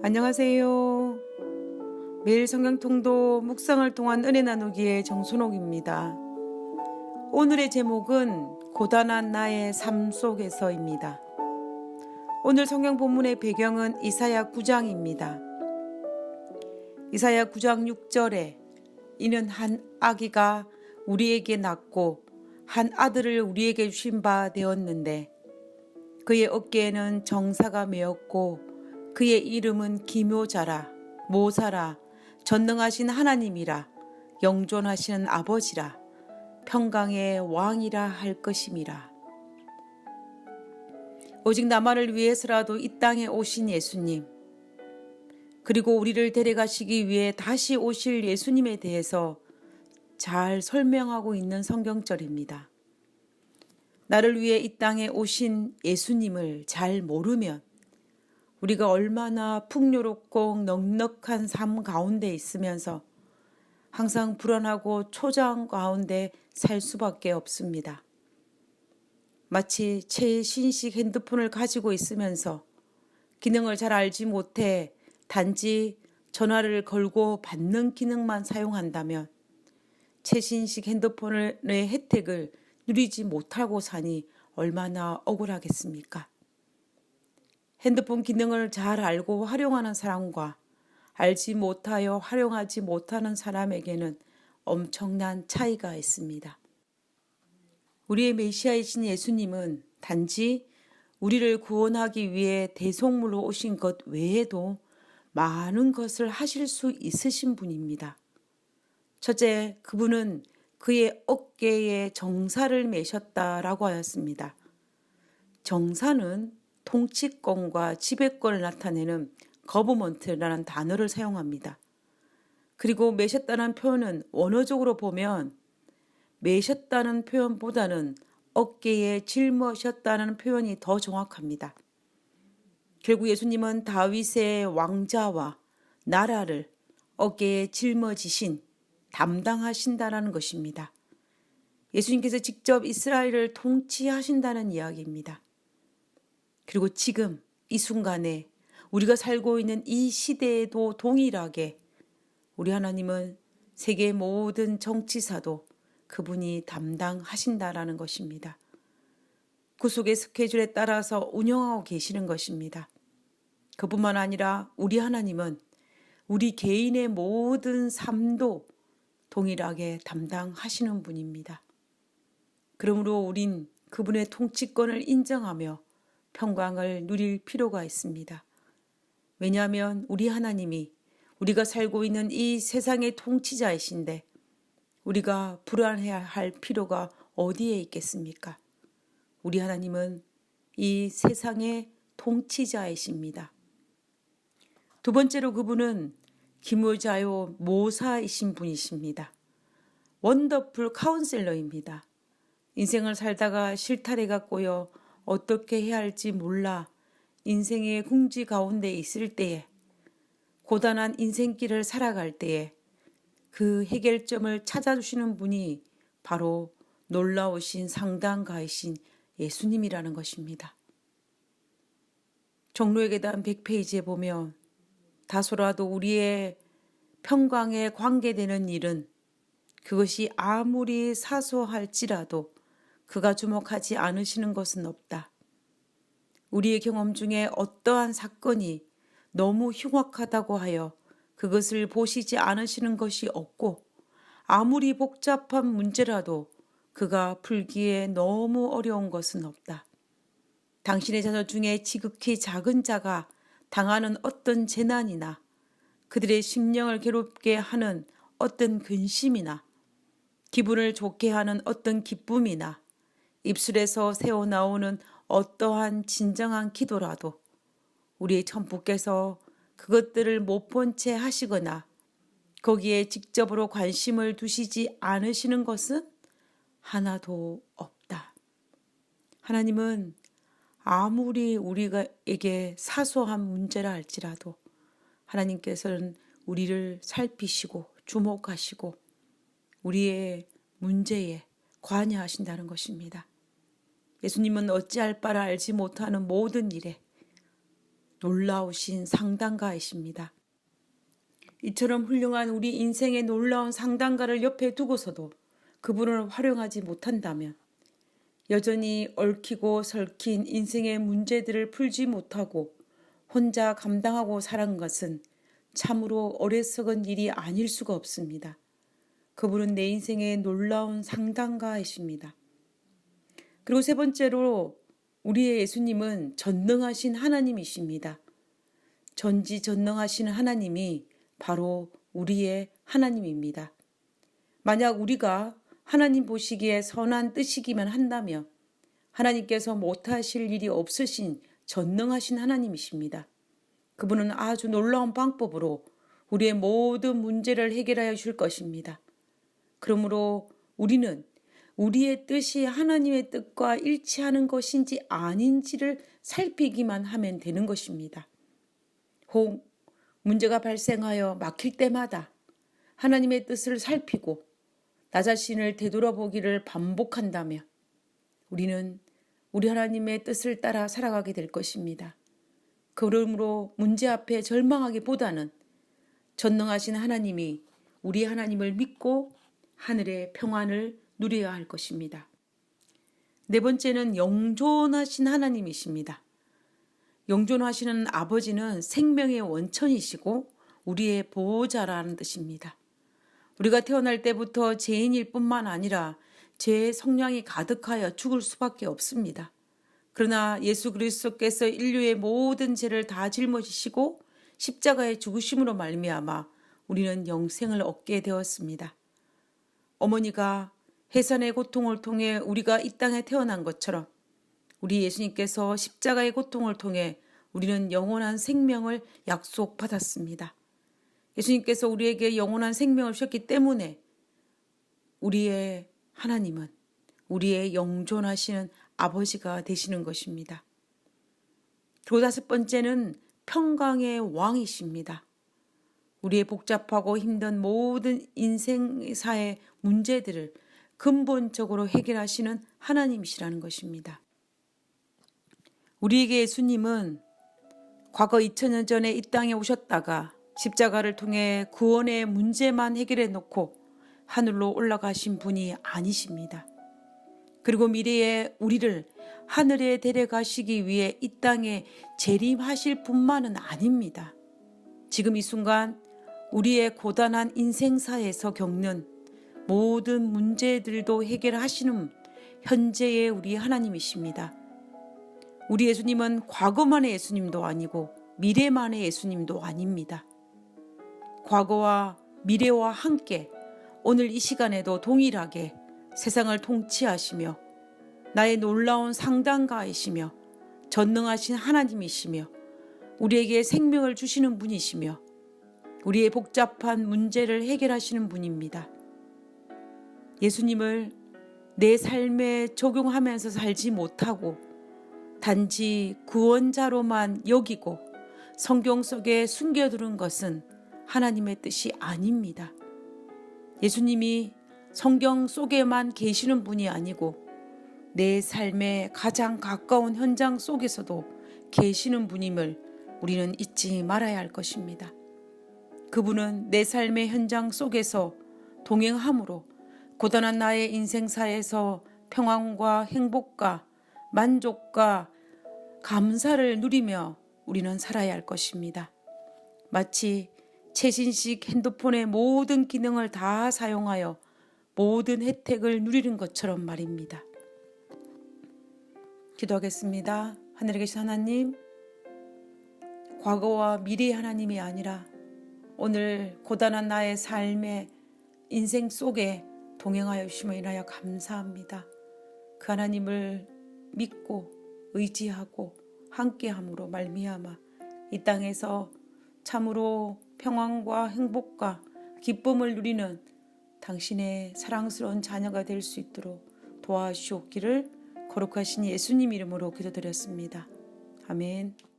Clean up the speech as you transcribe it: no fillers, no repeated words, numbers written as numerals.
안녕하세요. 매일 성경통도 묵상을 통한 은혜 나누기의 정순옥입니다. 오늘의 제목은 고단한 나의 삶 속에서입니다. 오늘 성경 본문의 배경은 이사야 9장입니다. 이사야 9장 6절에 이는 한 아기가 우리에게 낳고 한 아들을 우리에게 주신 바 되었는데 그의 어깨에는 정사가 메었고 그의 이름은 기묘자라 모사라 전능하신 하나님이라 영존하시는 아버지라 평강의 왕이라 할 것임이라. 오직 나만을 위해서라도 이 땅에 오신 예수님, 그리고 우리를 데려가시기 위해 다시 오실 예수님에 대해서 잘 설명하고 있는 성경절입니다. 나를 위해 이 땅에 오신 예수님을 잘 모르면 우리가 얼마나 풍요롭고 넉넉한 삶 가운데 있으면서 항상 불안하고 초장 가운데 살 수밖에 없습니다. 마치 최신식 핸드폰을 가지고 있으면서 기능을 잘 알지 못해 단지 전화를 걸고 받는 기능만 사용한다면 최신식 핸드폰의 혜택을 누리지 못하고 사니 얼마나 억울하겠습니까? 핸드폰 기능을 잘 알고 활용하는 사람과 알지 못하여 활용하지 못하는 사람에게는 엄청난 차이가 있습니다. 우리의 메시아이신 예수님은 단지 우리를 구원하기 위해 대속물로 오신 것 외에도 많은 것을 하실 수 있으신 분입니다. 첫째, 그분은 그의 어깨에 정사를 매셨다라고 하였습니다. 정사는 통치권과 지배권을 나타내는 거버먼트라는 단어를 사용합니다. 그리고 매셨다는 표현은 원어적으로 보면 매셨다는 표현보다는 어깨에 짊어셨다는 표현이 더 정확합니다. 결국 예수님은 다윗의 왕자와 나라를 어깨에 짊어지신 담당하신다는 것입니다. 예수님께서 직접 이스라엘을 통치하신다는 이야기입니다. 그리고 지금 이 순간에 우리가 살고 있는 이 시대에도 동일하게 우리 하나님은 세계 모든 정치사도 그분이 담당하신다라는 것입니다. 구속의 스케줄에 따라서 운영하고 계시는 것입니다. 그뿐만 아니라 우리 하나님은 우리 개인의 모든 삶도 동일하게 담당하시는 분입니다. 그러므로 우린 그분의 통치권을 인정하며 평강을 누릴 필요가 있습니다. 왜냐하면 우리 하나님이 우리가 살고 있는 이 세상의 통치자이신데 우리가 불안해야 할 필요가 어디에 있겠습니까? 우리 하나님은 이 세상의 통치자이십니다. 두 번째로 그분은 기묘자요 모사이신 분이십니다. 원더풀 카운셀러입니다. 인생을 살다가 실타래가 꼬여 어떻게 해야 할지 몰라 인생의 궁지 가운데 있을 때에 고단한 인생길을 살아갈 때에 그 해결점을 찾아주시는 분이 바로 놀라우신 상담가이신 예수님이라는 것입니다. 종로의 계단 100페이지에 보면 다소라도 우리의 평강에 관계되는 일은 그것이 아무리 사소할지라도 그가 주목하지 않으시는 것은 없다. 우리의 경험 중에 어떠한 사건이 너무 흉악하다고 하여 그것을 보시지 않으시는 것이 없고 아무리 복잡한 문제라도 그가 풀기에 너무 어려운 것은 없다. 당신의 자녀 중에 지극히 작은 자가 당하는 어떤 재난이나 그들의 심령을 괴롭게 하는 어떤 근심이나 기분을 좋게 하는 어떤 기쁨이나 입술에서 새어나오는 어떠한 진정한 기도라도 우리의 천부께서 그것들을 못 본 채 하시거나 거기에 직접으로 관심을 두시지 않으시는 것은 하나도 없다. 하나님은 아무리 우리에게 사소한 문제라 할지라도 하나님께서는 우리를 살피시고 주목하시고 우리의 문제에 관여하신다는 것입니다. 예수님은 어찌할 바를 알지 못하는 모든 일에 놀라우신 상담가이십니다. 이처럼 훌륭한 우리 인생의 놀라운 상담가를 옆에 두고서도 그분을 활용하지 못한다면 여전히 얽히고 설킨 인생의 문제들을 풀지 못하고 혼자 감당하고 살아간 것은 참으로 어리석은 일이 아닐 수가 없습니다. 그분은 내 인생의 놀라운 상담가이십니다. 그리고 세 번째로 우리의 예수님은 전능하신 하나님이십니다. 전지전능하신 하나님이 바로 우리의 하나님입니다. 만약 우리가 하나님 보시기에 선한 뜻이기만 한다면 하나님께서 못하실 일이 없으신 전능하신 하나님이십니다. 그분은 아주 놀라운 방법으로 우리의 모든 문제를 해결하여 줄 것입니다. 그러므로 우리는 우리의 뜻이 하나님의 뜻과 일치하는 것인지 아닌지를 살피기만 하면 되는 것입니다. 혹 문제가 발생하여 막힐 때마다 하나님의 뜻을 살피고 나 자신을 되돌아보기를 반복한다면 우리는 우리 하나님의 뜻을 따라 살아가게 될 것입니다. 그러므로 문제 앞에 절망하기보다는 전능하신 하나님이 우리 하나님을 믿고 하늘의 평안을 누려야 할 것입니다. 네 번째는 영존하신 하나님이십니다. 영존하시는 아버지는 생명의 원천이시고 우리의 보호자라는 뜻입니다. 우리가 태어날 때부터 죄인일 뿐만 아니라 죄의 성량이 가득하여 죽을 수밖에 없습니다. 그러나 예수 그리스도께서 인류의 모든 죄를 다 짊어지시고 십자가의 죽으심으로 말미암아 우리는 영생을 얻게 되었습니다. 어머니가 해산의 고통을 통해 우리가 이 땅에 태어난 것처럼 우리 예수님께서 십자가의 고통을 통해 우리는 영원한 생명을 약속받았습니다. 예수님께서 우리에게 영원한 생명을 주셨기 때문에 우리의 하나님은 우리의 영존하시는 아버지가 되시는 것입니다. 그리고 다섯 번째는 평강의 왕이십니다. 우리의 복잡하고 힘든 모든 인생사의 문제들을 근본적으로 해결하시는 하나님이시라는 것입니다. 우리에게 예수님은 과거 2000년 전에 이 땅에 오셨다가 십자가를 통해 구원의 문제만 해결해 놓고 하늘로 올라가신 분이 아니십니다. 그리고 미래에 우리를 하늘에 데려가시기 위해 이 땅에 재림하실 분만은 아닙니다. 지금 이 순간 우리의 고단한 인생사에서 겪는 모든 문제들도 해결하시는 현재의 우리 하나님이십니다. 우리 예수님은 과거만의 예수님도 아니고 미래만의 예수님도 아닙니다. 과거와 미래와 함께 오늘 이 시간에도 동일하게 세상을 통치하시며 나의 놀라운 상담가이시며 전능하신 하나님이시며 우리에게 생명을 주시는 분이시며 우리의 복잡한 문제를 해결하시는 분입니다. 예수님을 내 삶에 적용하면서 살지 못하고 단지 구원자로만 여기고 성경 속에 숨겨두는 것은 하나님의 뜻이 아닙니다. 예수님이 성경 속에만 계시는 분이 아니고 내 삶의 가장 가까운 현장 속에서도 계시는 분임을 우리는 잊지 말아야 할 것입니다. 그분은 내 삶의 현장 속에서 동행함으로 고단한 나의 인생사에서 평안과 행복과 만족과 감사를 누리며 우리는 살아야 할 것입니다. 마치 최신식 핸드폰의 모든 기능을 다 사용하여 모든 혜택을 누리는 것처럼 말입니다. 기도하겠습니다. 하늘에 계신 하나님, 과거와 미래의 하나님이 아니라 오늘 고단한 나의 삶의 인생 속에 동행하여 주심을 인하여 감사합니다. 그 하나님을 믿고 의지하고 함께함으로 말미암아 이 땅에서 참으로 평안과 행복과 기쁨을 누리는 당신의 사랑스러운 자녀가 될 수 있도록 도와주옵기를 거룩하신 예수님 이름으로 기도드렸습니다. 아멘.